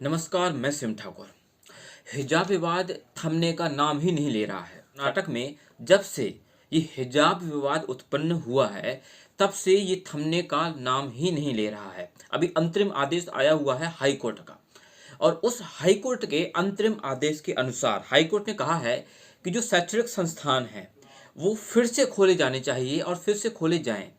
नमस्कार, मैं सिम ठाकुर। हिजाब विवाद थमने का नाम ही नहीं ले रहा है। कर्नाटक में जब से ये हिजाब विवाद उत्पन्न हुआ है, तब से ये थमने का नाम ही नहीं ले रहा है। अभी अंतरिम आदेश आया हुआ है हाई कोर्ट का, और उस हाई कोर्ट के अंतरिम आदेश के अनुसार हाई कोर्ट ने कहा है कि जो शैक्षणिक संस्थान हैं, वो फिर से खोले जाने चाहिए और फिर से खोले जाएं।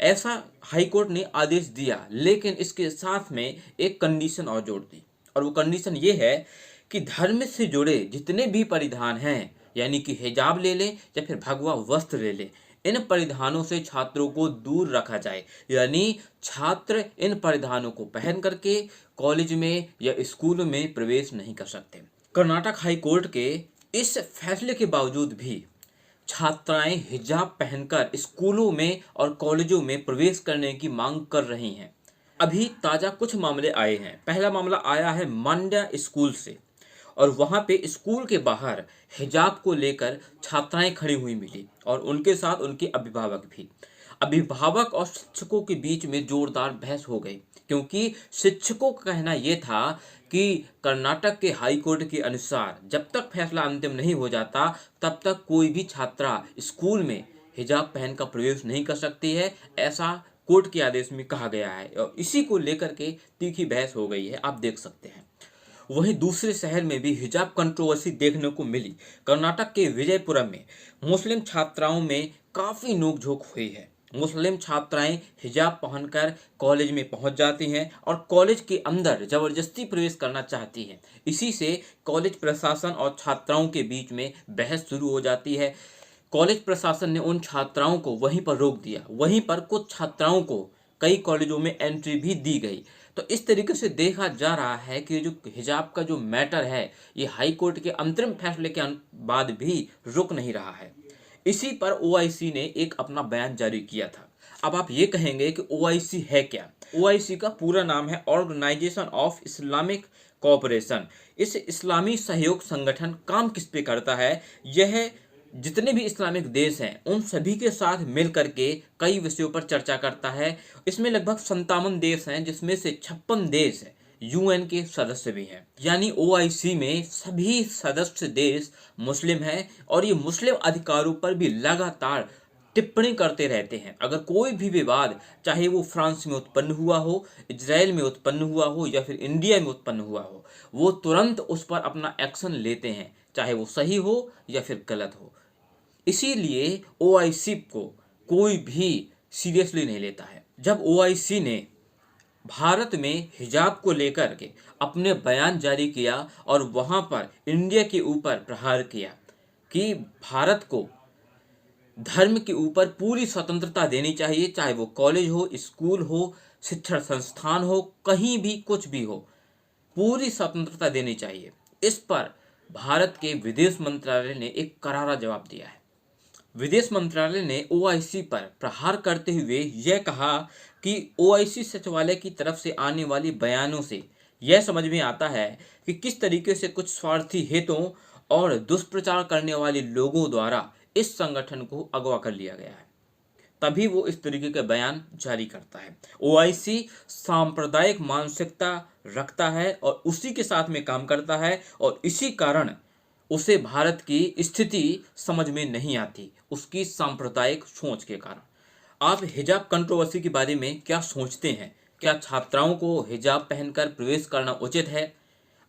ऐसा हाई कोर्ट ने आदेश दिया, लेकिन इसके साथ में एक कंडीशन और जोड़ दी, और वो कंडीशन ये है कि धर्म से जुड़े जितने भी परिधान हैं, यानी कि हिजाब ले लें या फिर भगवा वस्त्र ले लें, इन परिधानों से छात्रों को दूर रखा जाए। यानी छात्र इन परिधानों को पहन करके कॉलेज में या स्कूल में प्रवेश नहीं कर सकते। कर्नाटक हाई कोर्ट के इस फैसले के बावजूद भी छात्राएं हिजाब पहनकर स्कूलों में और कॉलेजों में प्रवेश करने की मांग कर रही हैं। अभी ताज़ा कुछ मामले आए हैं। पहला मामला आया है मांड्या स्कूल से, और वहाँ पे स्कूल के बाहर हिजाब को लेकर छात्राएं खड़ी हुई मिली और उनके साथ उनके अभिभावक भी। अभिभावक और शिक्षकों के बीच में जोरदार बहस हो गई, क्योंकि शिक्षकों का कहना यह था कि कर्नाटक के हाई कोर्ट के अनुसार जब तक फैसला अंतिम नहीं हो जाता, तब तक कोई भी छात्रा स्कूल में हिजाब पहनकर प्रवेश नहीं कर सकती है। ऐसा कोर्ट के आदेश में कहा गया है, और इसी को लेकर के तीखी बहस हो गई है, आप देख सकते हैं। वहीं दूसरे शहर में भी हिजाब कंट्रोवर्सी देखने को मिली। कर्नाटक के विजयपुरम में मुस्लिम छात्राओं में काफ़ी नोकझोंक हुई है। मुस्लिम छात्राएं हिजाब पहनकर कॉलेज में पहुंच जाती हैं और कॉलेज के अंदर ज़बरदस्ती प्रवेश करना चाहती हैं। इसी से कॉलेज प्रशासन और छात्राओं के बीच में बहस शुरू हो जाती है। कॉलेज प्रशासन ने उन छात्राओं को वहीं पर रोक दिया। वहीं पर कुछ छात्राओं को कई कॉलेजों में एंट्री भी दी गई। तो इस तरीके से देखा जा रहा है कि जो हिजाब का जो मैटर है, ये हाई कोर्ट के अंतरिम फैसले के बाद भी रुक नहीं रहा है। इसी पर ओआईसी ने एक अपना बयान जारी किया था। अब आप ये कहेंगे कि ओआईसी है क्या? ओआईसी का पूरा नाम है ऑर्गेनाइजेशन ऑफ इस्लामिक कोऑपरेशन। इस इस्लामी सहयोग संगठन काम किस पे करता है? यह जितने भी इस्लामिक देश हैं, उन सभी के साथ मिल करके कई विषयों पर चर्चा करता है। इसमें लगभग 57 देश हैं, जिसमें से 56 देश यूएन के सदस्य भी हैं। यानी ओआईसी में सभी सदस्य देश मुस्लिम हैं, और ये मुस्लिम अधिकारों पर भी लगातार टिप्पणी करते रहते हैं। अगर कोई भी विवाद, चाहे वो फ्रांस में उत्पन्न हुआ हो, इजराइल में उत्पन्न हुआ हो या फिर इंडिया में उत्पन्न हुआ हो, वो तुरंत उस पर अपना एक्शन लेते हैं, चाहे वो सही हो या फिर गलत हो। इसीलिए ओआईसी को कोई भी सीरियसली नहीं लेता है। जब ओआईसी ने भारत में हिजाब को लेकर के अपने बयान जारी किया और वहां पर इंडिया के ऊपर प्रहार किया कि भारत को धर्म के ऊपर पूरी स्वतंत्रता देनी चाहिए, चाहे वो कॉलेज हो, स्कूल हो, शिक्षण संस्थान हो, कहीं भी कुछ भी हो, पूरी स्वतंत्रता देनी चाहिए। इस पर भारत के विदेश मंत्रालय ने एक करारा जवाब दिया है। विदेश मंत्रालय ने ओआईसी पर प्रहार करते हुए यह कहा कि ओआईसी सचिवालय की तरफ से आने वाली बयानों से यह समझ में आता है कि किस तरीके से कुछ स्वार्थी हितों और दुष्प्रचार करने वाले लोगों द्वारा इस संगठन को अगवा कर लिया गया है। तभी वो इस तरीके के बयान जारी करता है। ओआईसी सांप्रदायिक मानसिकता रखता है और उसी के साथ में काम करता है, और इसी कारण उसे भारत की स्थिति समझ में नहीं आती, उसकी सांप्रदायिक सोच के कारण। आप हिजाब कंट्रोवर्सी के बारे में क्या सोचते हैं? क्या छात्राओं को हिजाब पहनकर प्रवेश करना उचित है?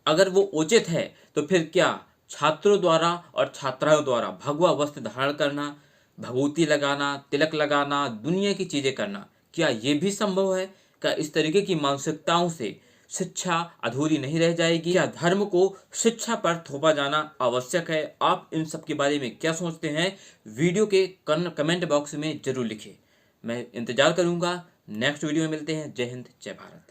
अगर वो उचित है, तो फिर क्या छात्रों द्वारा और छात्राओं द्वारा भगवा वस्त्र धारण करना, भभूति लगाना, तिलक लगाना, दुनिया की चीज़ें करना, क्या ये भी संभव है? क्या इस तरीके की मानसिकताओं से शिक्षा अधूरी नहीं रह जाएगी? क्या धर्म को शिक्षा पर थोपा जाना आवश्यक है? आप इन सब के बारे में क्या सोचते हैं? वीडियो के कमेंट बॉक्स में जरूर लिखिए। मैं इंतजार करूंगा। नेक्स्ट वीडियो में मिलते हैं। जय हिंद, जय भारत।